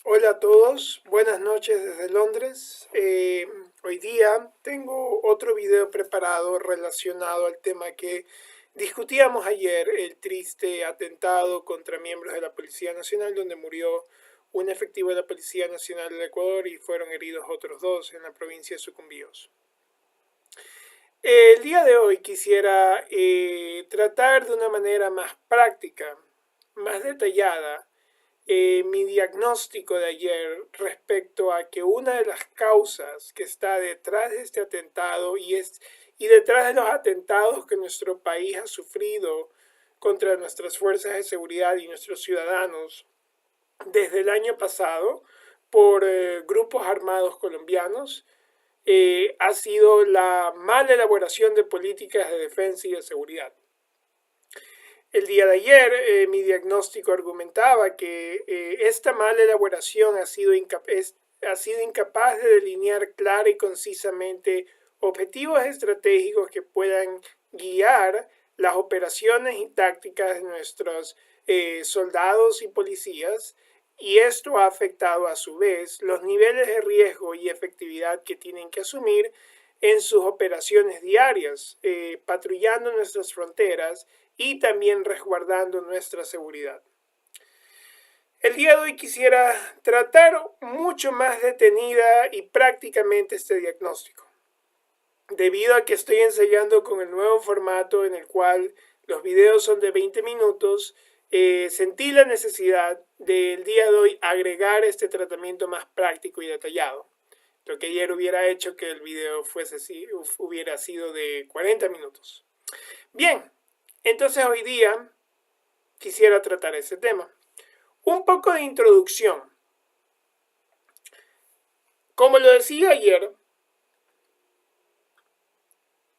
Hola a todos, buenas noches desde Londres. Hoy día tengo otro video preparado relacionado al tema que discutíamos ayer, el triste atentado contra miembros de la Policía Nacional, donde murió un efectivo de la Policía Nacional del Ecuador y fueron heridos otros dos en la provincia de Sucumbíos. El día de hoy quisiera tratar de una manera más práctica, más detallada, mi diagnóstico de ayer respecto a que una de las causas que está detrás de este atentado y detrás de los atentados que nuestro país ha sufrido contra nuestras fuerzas de seguridad y nuestros ciudadanos desde el año pasado por grupos armados colombianos, ha sido la mala elaboración de políticas de defensa y de seguridad. El día de ayer mi diagnóstico argumentaba que esta mala elaboración ha sido incapaz de delinear clara y concisamente objetivos estratégicos que puedan guiar las operaciones y tácticas de nuestros soldados y policías, y esto ha afectado a su vez los niveles de riesgo y efectividad que tienen que asumir en sus operaciones diarias, patrullando nuestras fronteras y también resguardando nuestra seguridad. El día de hoy quisiera tratar mucho más detenida y prácticamente este diagnóstico, debido a que estoy ensayando con el nuevo formato en el cual los videos son de 20 minutos. Sentí la necesidad del día de hoy agregar este tratamiento más práctico y detallado, lo que ayer hubiera hecho que el video hubiera sido de 40 minutos. Bien, entonces hoy día quisiera tratar ese tema. Un poco de introducción. Como lo decía ayer,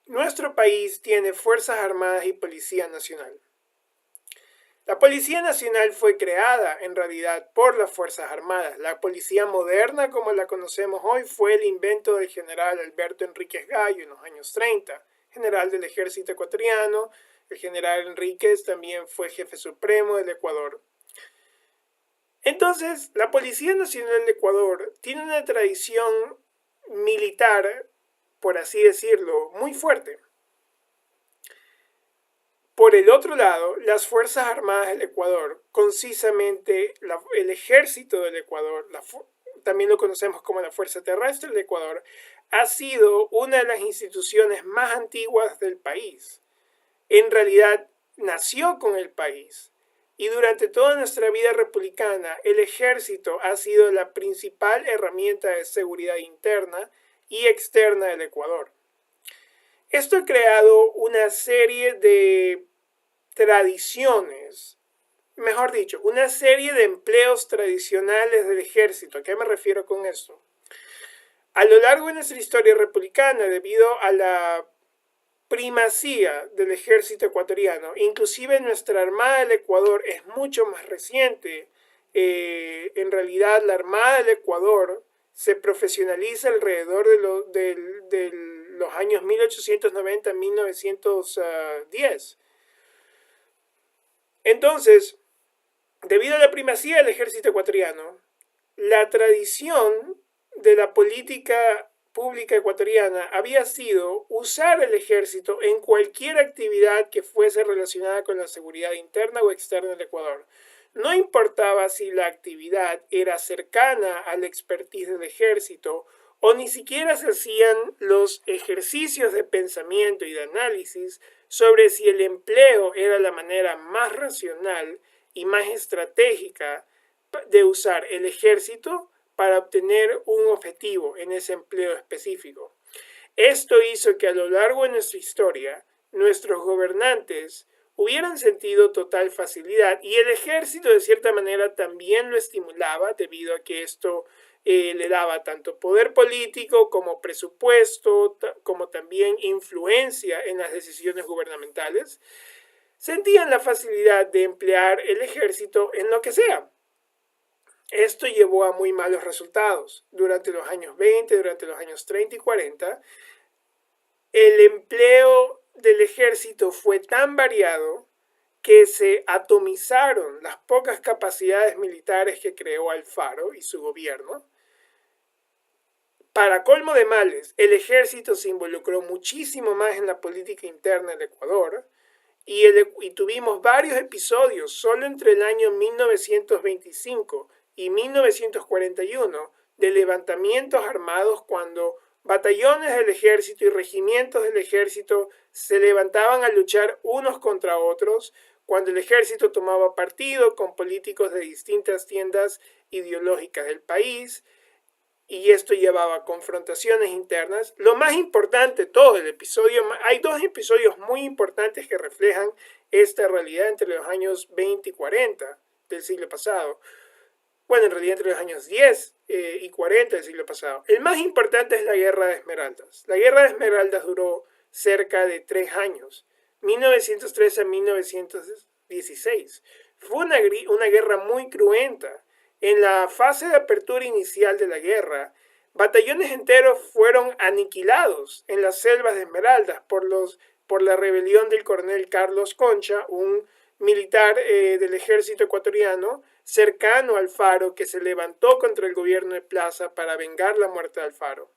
nuestro país tiene Fuerzas Armadas y Policía Nacional. La Policía Nacional fue creada en realidad por las Fuerzas Armadas. La policía moderna, como la conocemos hoy, fue el invento del general Alberto Enríquez Gallo en los años 30, general del ejército ecuatoriano. El general Enríquez también fue jefe supremo del Ecuador. Entonces, la Policía Nacional de Ecuador tiene una tradición militar, por así decirlo, muy fuerte. Por el otro lado, las Fuerzas Armadas del Ecuador, concisamente el Ejército del Ecuador, también lo conocemos como la Fuerza Terrestre del Ecuador, ha sido una de las instituciones más antiguas del país. En realidad, nació con el país. Y durante toda nuestra vida republicana, el ejército ha sido la principal herramienta de seguridad interna y externa del Ecuador. Esto ha creado una serie de tradiciones, mejor dicho, una serie de empleos tradicionales del ejército. ¿A qué me refiero con esto? A lo largo de nuestra historia republicana, debido a la primacía del ejército ecuatoriano, inclusive nuestra Armada del Ecuador es mucho más reciente. En realidad la Armada del Ecuador se profesionaliza alrededor de los años 1890 a 1910. Entonces, debido a la primacía del ejército ecuatoriano, la tradición de la política pública ecuatoriana había sido usar el ejército en cualquier actividad que fuese relacionada con la seguridad interna o externa del Ecuador. No importaba si la actividad era cercana al expertise del ejército o ni siquiera se hacían los ejercicios de pensamiento y de análisis sobre si el empleo era la manera más racional y más estratégica de usar el ejército para obtener un objetivo en ese empleo específico. Esto hizo que a lo largo de nuestra historia, nuestros gobernantes hubieran sentido total facilidad y el ejército de cierta manera también lo estimulaba, debido a que esto le daba tanto poder político como presupuesto, como también influencia en las decisiones gubernamentales. Sentían la facilidad de emplear el ejército en lo que sea. Esto llevó a muy malos resultados. Durante los años 20, durante los años 30 y 40, el empleo del ejército fue tan variado que se atomizaron las pocas capacidades militares que creó Alfaro y su gobierno. Para colmo de males, el ejército se involucró muchísimo más en la política interna del Ecuador y tuvimos varios episodios solo entre el año 1925 y 1941 de levantamientos armados cuando batallones del ejército y regimientos del ejército se levantaban a luchar unos contra otros, cuando el ejército tomaba partido con políticos de distintas tiendas ideológicas del país, y esto llevaba a confrontaciones internas. Lo más importante, todo el episodio, hay dos episodios muy importantes que reflejan esta realidad entre los años 20 y 40 del siglo pasado. Bueno, en realidad entre los años 10 y 40 del siglo pasado. El más importante es la Guerra de Esmeraldas. La Guerra de Esmeraldas duró cerca de 3 años, 1913 a 1916. Fue una guerra muy cruenta. En la fase de apertura inicial de la guerra, batallones enteros fueron aniquilados en las selvas de Esmeraldas por la rebelión del coronel Carlos Concha, un militar del ejército ecuatoriano cercano a Alfaro que se levantó contra el gobierno de Plaza para vengar la muerte de Alfaro.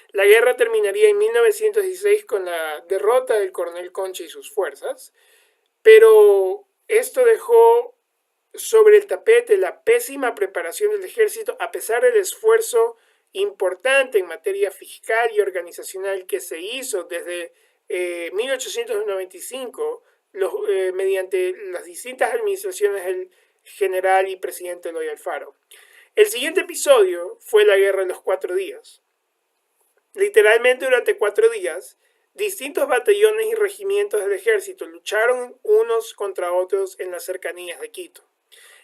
La guerra terminaría en 1916 con la derrota del coronel Concha y sus fuerzas, pero esto dejó sobre el tapete la pésima preparación del ejército a pesar del esfuerzo importante en materia fiscal y organizacional que se hizo desde 1895 mediante las distintas administraciones del general y presidente Eloy Alfaro. El siguiente episodio fue la Guerra de los 4 días. Literalmente durante 4 días, distintos batallones y regimientos del ejército lucharon unos contra otros en las cercanías de Quito.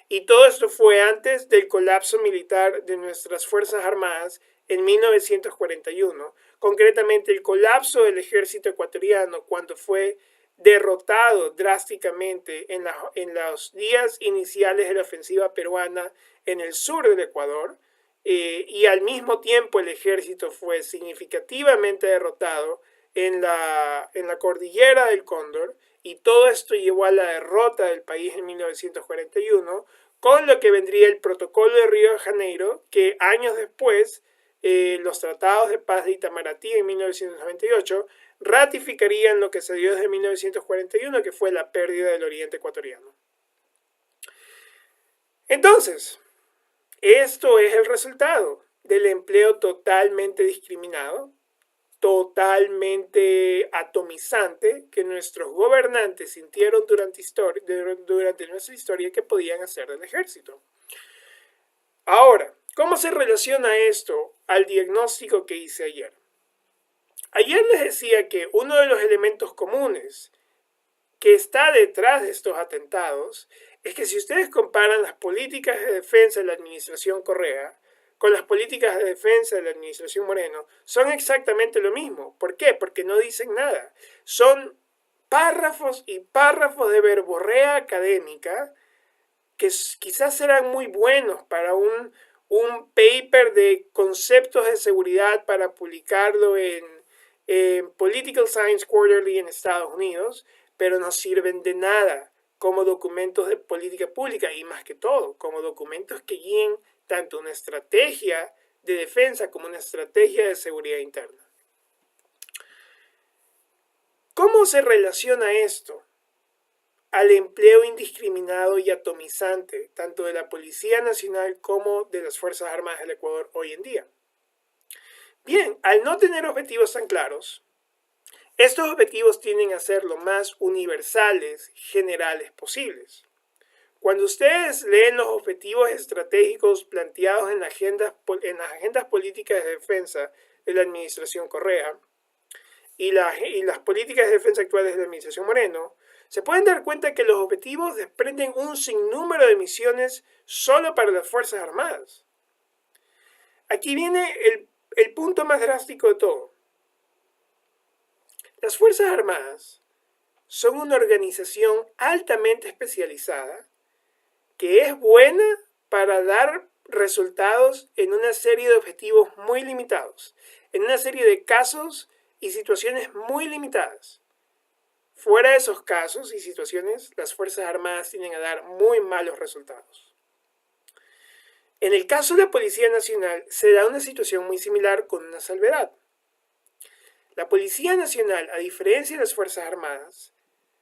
Y todo esto fue antes del colapso militar de nuestras Fuerzas Armadas en 1941, concretamente el colapso del ejército ecuatoriano cuando fue derrotado drásticamente en los días iniciales de la ofensiva peruana en el sur del Ecuador, y al mismo tiempo el ejército fue significativamente derrotado en la cordillera del Cóndor, y todo esto llevó a la derrota del país en 1941, con lo que vendría el Protocolo de Río de Janeiro, que años después, los tratados de paz de Itamaraty en 1998, ratificarían lo que se dio desde 1941, que fue la pérdida del oriente ecuatoriano. Entonces, esto es el resultado del empleo totalmente discriminado, totalmente atomizante que nuestros gobernantes sintieron durante nuestra historia que podían hacer del ejército. Ahora, ¿cómo se relaciona esto al diagnóstico que hice ayer? Ayer les decía que uno de los elementos comunes que está detrás de estos atentados es que si ustedes comparan las políticas de defensa de la administración Correa con las políticas de defensa de la administración Moreno, son exactamente lo mismo. ¿Por qué? Porque no dicen nada. Son párrafos y párrafos de verborrea académica que quizás serán muy buenos para un paper de conceptos de seguridad para publicarlo en Political Science Quarterly en Estados Unidos, pero no sirven de nada como documentos de política pública y más que todo, como documentos que guíen tanto una estrategia de defensa como una estrategia de seguridad interna. ¿Cómo se relaciona esto al empleo indiscriminado y atomizante tanto de la Policía Nacional como de las Fuerzas Armadas del Ecuador hoy en día? Bien, al no tener objetivos tan claros, estos objetivos tienden a ser lo más universales, generales posibles. Cuando ustedes leen los objetivos estratégicos planteados en las agendas políticas de defensa de la administración Correa y las políticas de defensa actuales de la administración Moreno, se pueden dar cuenta que los objetivos desprenden un sinnúmero de misiones solo para las Fuerzas Armadas. Aquí viene el punto más drástico de todo. Las Fuerzas Armadas son una organización altamente especializada que es buena para dar resultados en una serie de objetivos muy limitados, en una serie de casos y situaciones muy limitadas. Fuera de esos casos y situaciones, las Fuerzas Armadas tienden a dar muy malos resultados. En el caso de la Policía Nacional se da una situación muy similar con una salvedad. La Policía Nacional, a diferencia de las Fuerzas Armadas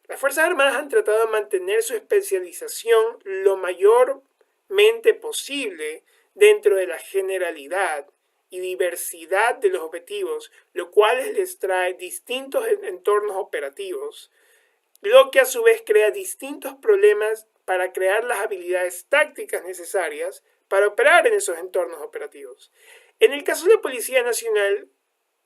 han tratado de mantener su especialización lo mayormente posible dentro de la generalidad y diversidad de los objetivos, lo cual les trae distintos entornos operativos, lo que a su vez crea distintos problemas para crear las habilidades tácticas necesarias para operar en esos entornos operativos. En el caso de la Policía Nacional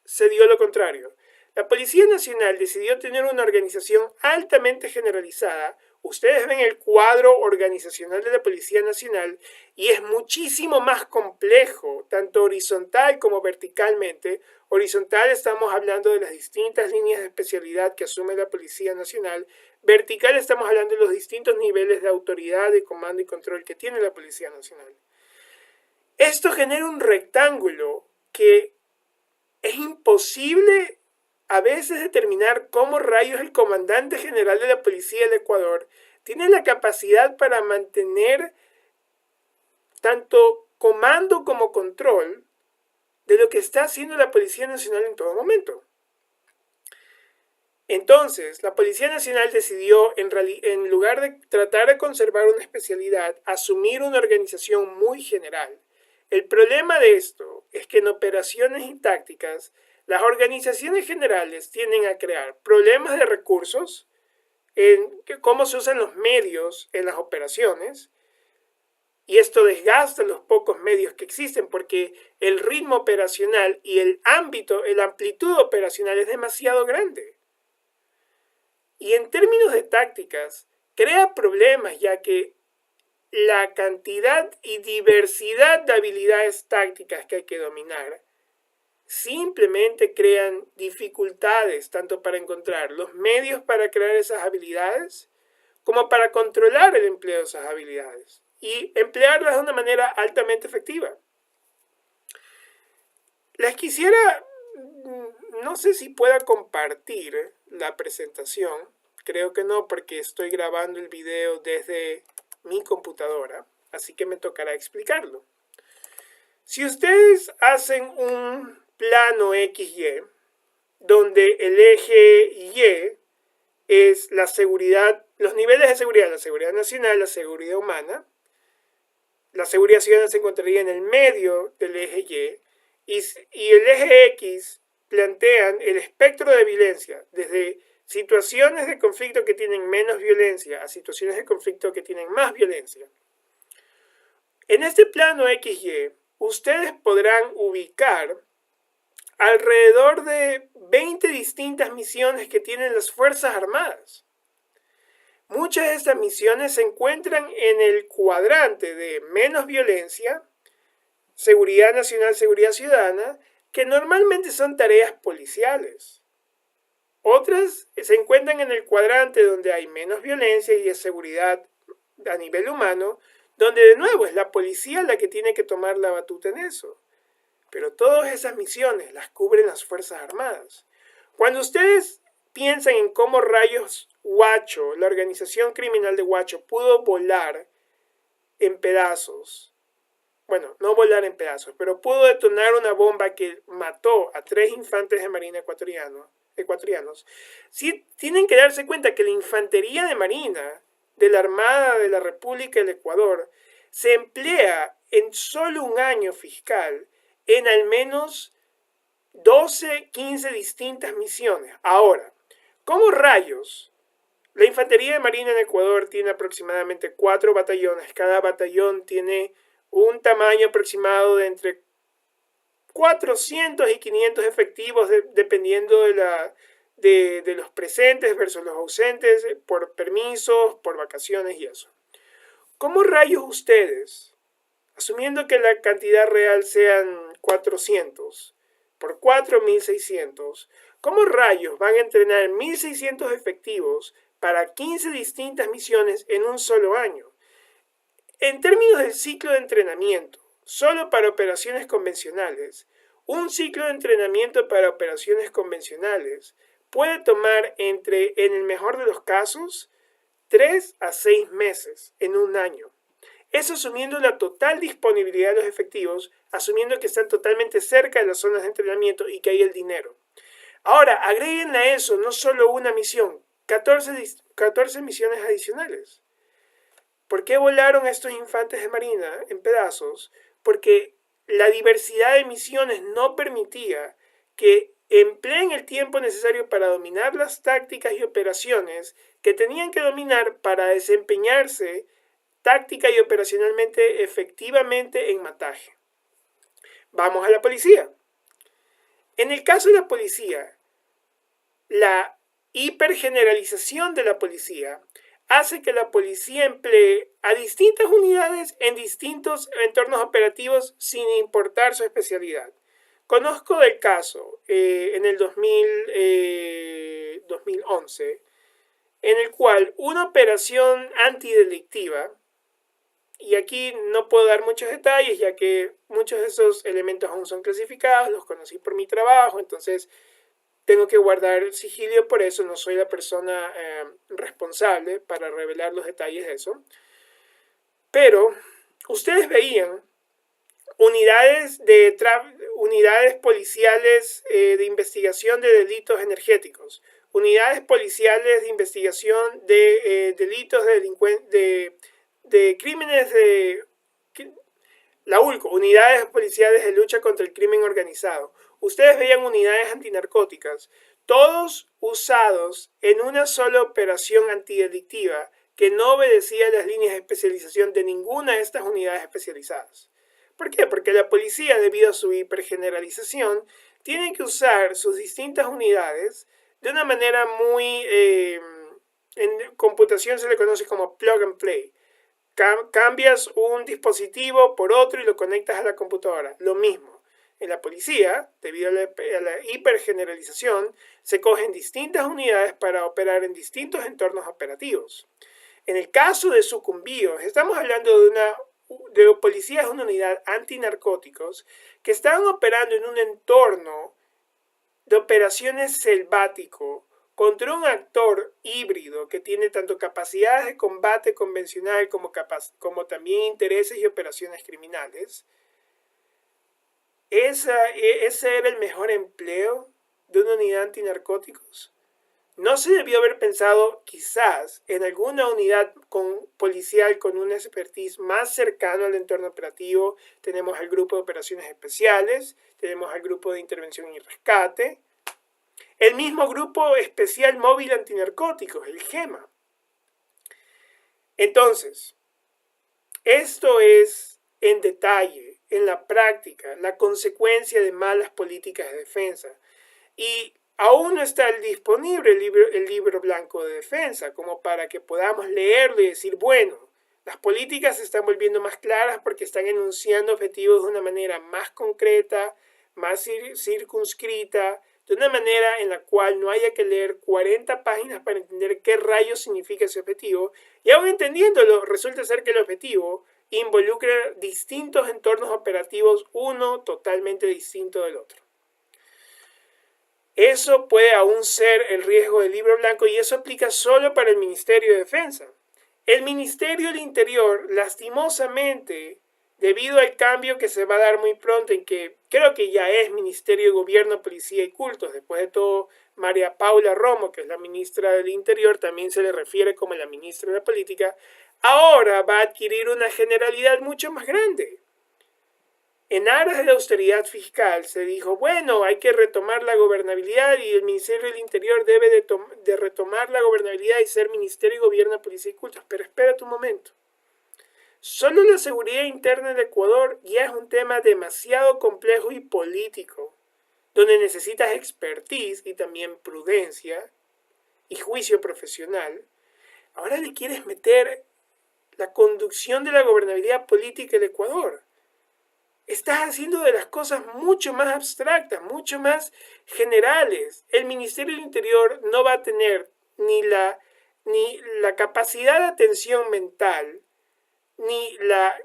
se dio lo contrario. La Policía Nacional decidió tener una organización altamente generalizada. Ustedes ven el cuadro organizacional de la Policía Nacional y es muchísimo más complejo, tanto horizontal como verticalmente. Horizontal estamos hablando de las distintas líneas de especialidad que asume la Policía Nacional. Vertical estamos hablando de los distintos niveles de autoridad, de comando y control que tiene la Policía Nacional. Esto genera un rectángulo que es imposible a veces determinar cómo rayos el comandante general de la Policía del Ecuador tiene la capacidad para mantener tanto comando como control de lo que está haciendo la Policía Nacional en todo momento. Entonces, la Policía Nacional decidió, en lugar de tratar de conservar una especialidad, asumir una organización muy general. El problema de esto es que en operaciones y tácticas, las organizaciones generales tienden a crear problemas de recursos, en cómo se usan los medios en las operaciones, y esto desgasta los pocos medios que existen porque el ritmo operacional y la amplitud operacional es demasiado grande. Y en términos de tácticas, crea problemas ya que la cantidad y diversidad de habilidades tácticas que hay que dominar simplemente crean dificultades tanto para encontrar los medios para crear esas habilidades como para controlar el empleo de esas habilidades y emplearlas de una manera altamente efectiva. Les quisiera, no sé si pueda compartir la presentación, creo que no porque estoy grabando el video desde mi computadora, así que me tocará explicarlo. Si ustedes hacen un plano XY, donde el eje Y es la seguridad, los niveles de seguridad, la seguridad nacional, la seguridad humana, la seguridad ciudadana se encontraría en el medio del eje Y el eje X plantean el espectro de violencia, desde situaciones de conflicto que tienen menos violencia a situaciones de conflicto que tienen más violencia. En este plano XY, ustedes podrán ubicar alrededor de 20 distintas misiones que tienen las Fuerzas Armadas. Muchas de estas misiones se encuentran en el cuadrante de menos violencia, seguridad nacional, seguridad ciudadana, que normalmente son tareas policiales. Otras se encuentran en el cuadrante donde hay menos violencia y es seguridad a nivel humano, donde de nuevo es la policía la que tiene que tomar la batuta en eso. Pero todas esas misiones las cubren las Fuerzas Armadas. Cuando ustedes piensan en cómo rayos Huacho, la organización criminal de Huacho, pudo volar en pedazos, bueno, no volar en pedazos, pero pudo detonar una bomba que mató a 3 infantes de marina ecuatorianos, sí tienen que darse cuenta que la infantería de marina de la Armada de la República del Ecuador se emplea en solo un año fiscal en al menos 12, 15 distintas misiones. Ahora, ¿cómo rayos? La infantería de marina en Ecuador tiene aproximadamente 4 batallones. Cada batallón tiene un tamaño aproximado de entre 400 y 500 efectivos, dependiendo de los presentes versus los ausentes, por permisos, por vacaciones y eso. ¿Cómo rayos ustedes, asumiendo que la cantidad real sean 400, por 4, 1600, cómo rayos van a entrenar 1600 efectivos para 15 distintas misiones en un solo año? En términos del ciclo de entrenamiento, solo para operaciones convencionales, un ciclo de entrenamiento para operaciones convencionales puede tomar en el mejor de los casos, 3 a 6 meses en un año. Eso asumiendo la total disponibilidad de los efectivos, asumiendo que están totalmente cerca de las zonas de entrenamiento y que hay el dinero. Ahora, agreguen a eso no solo una misión, 14 misiones adicionales. ¿Por qué volaron estos infantes de marina en pedazos? Porque la diversidad de misiones no permitía que empleen el tiempo necesario para dominar las tácticas y operaciones que tenían que dominar para desempeñarse táctica y operacionalmente efectivamente en mataje. Vamos a la policía. En el caso de la policía, la hipergeneralización de la policía hace que la policía emplee a distintas unidades en distintos entornos operativos sin importar su especialidad. Conozco del caso en el 2011 en el cual una operación antidelictiva, y aquí no puedo dar muchos detalles ya que muchos de esos elementos aún son clasificados, los conocí por mi trabajo, entonces tengo que guardar sigilio, por eso no soy la persona responsable para revelar los detalles de eso. Pero ustedes veían unidades policiales de investigación de delitos energéticos, unidades policiales de investigación de delitos de crímenes de la ULCO, unidades policiales de lucha contra el crimen organizado. Ustedes veían unidades antinarcóticas, todos usados en una sola operación antidelictiva que no obedecía las líneas de especialización de ninguna de estas unidades especializadas. ¿Por qué? Porque la policía, debido a su hipergeneralización, tiene que usar sus distintas unidades de una manera muy... en computación se le conoce como plug and play. Cambias un dispositivo por otro y lo conectas a la computadora. Lo mismo. En la policía, debido a la hipergeneralización, se cogen distintas unidades para operar en distintos entornos operativos. En el caso de sucumbíos, estamos hablando de policías de una unidad antinarcóticos que estaban operando en un entorno de operaciones selvático contra un actor híbrido que tiene tanto capacidades de combate convencional como también intereses y operaciones criminales. ¿Ese era el mejor empleo de una unidad antinarcóticos? ¿No se debió haber pensado quizás en alguna unidad policial con una expertise más cercano al entorno operativo? Tenemos al grupo de operaciones especiales, tenemos al grupo de intervención y rescate, el mismo grupo especial móvil antinarcóticos, el GEMA. Entonces, esto es en detalle, en la práctica, la consecuencia de malas políticas de defensa. Y aún no está disponible el libro blanco de defensa, como para que podamos leerlo y decir, bueno, las políticas se están volviendo más claras porque están enunciando objetivos de una manera más concreta, más circunscrita, de una manera en la cual no haya que leer 40 páginas para entender qué rayos significa ese objetivo, y aún entendiéndolo, resulta ser que el objetivo involucra distintos entornos operativos, uno totalmente distinto del otro. Eso puede aún ser el riesgo del libro blanco y eso aplica solo para el Ministerio de Defensa. El Ministerio del Interior, lastimosamente, debido al cambio que se va a dar muy pronto, en que creo que ya es Ministerio de Gobierno, Policía y Cultos, después de todo, María Paula Romo, que es la ministra del Interior, también se le refiere como la ministra de la Política, ahora va a adquirir una generalidad mucho más grande. En aras de la austeridad fiscal se dijo, bueno, hay que retomar la gobernabilidad y el Ministerio del Interior debe de retomar la gobernabilidad y ser Ministerio de Gobierno, Policía y Cultos. Pero espérate un momento. Solo la seguridad interna de Ecuador ya es un tema demasiado complejo y político, donde necesitas expertise y también prudencia y juicio profesional. Ahora le quieres meter la conducción de la gobernabilidad política del Ecuador. Estás haciendo de las cosas mucho más abstractas, mucho más generales. El Ministerio del Interior no va a tener ni la capacidad de atención mental, ni la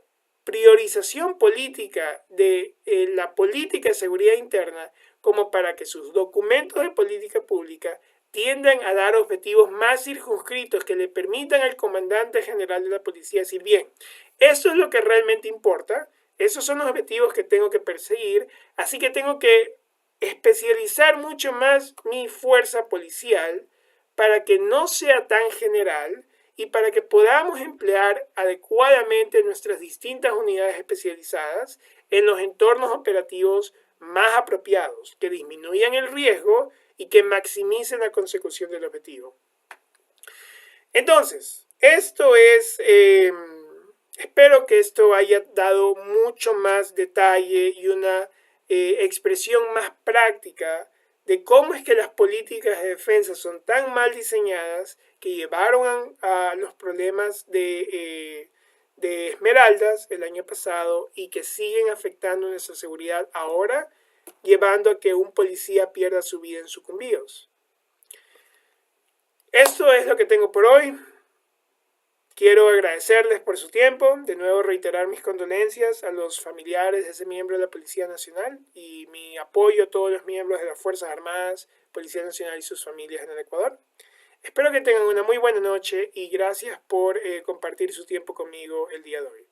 priorización política de la política de seguridad interna como para que sus documentos de política pública tiendan a dar objetivos más circunscritos que le permitan al comandante general de la policía decir, bien, eso es lo que realmente importa, esos son los objetivos que tengo que perseguir, así que tengo que especializar mucho más mi fuerza policial para que no sea tan general y para que podamos emplear adecuadamente nuestras distintas unidades especializadas en los entornos operativos más apropiados, que disminuyan el riesgo y que maximicen la consecución del objetivo. Entonces, esto es, espero que esto haya dado mucho más detalle y una expresión más práctica de cómo es que las políticas de defensa son tan mal diseñadas que llevaron a los problemas de Esmeraldas el año pasado y que siguen afectando nuestra seguridad ahora, llevando a que un policía pierda su vida en sucumbíos. Esto es lo que tengo por hoy. Quiero agradecerles por su tiempo, de nuevo reiterar mis condolencias a los familiares de ese miembro de la Policía Nacional y mi apoyo a todos los miembros de las Fuerzas Armadas, Policía Nacional y sus familias en el Ecuador. Espero que tengan una muy buena noche y gracias por compartir su tiempo conmigo el día de hoy.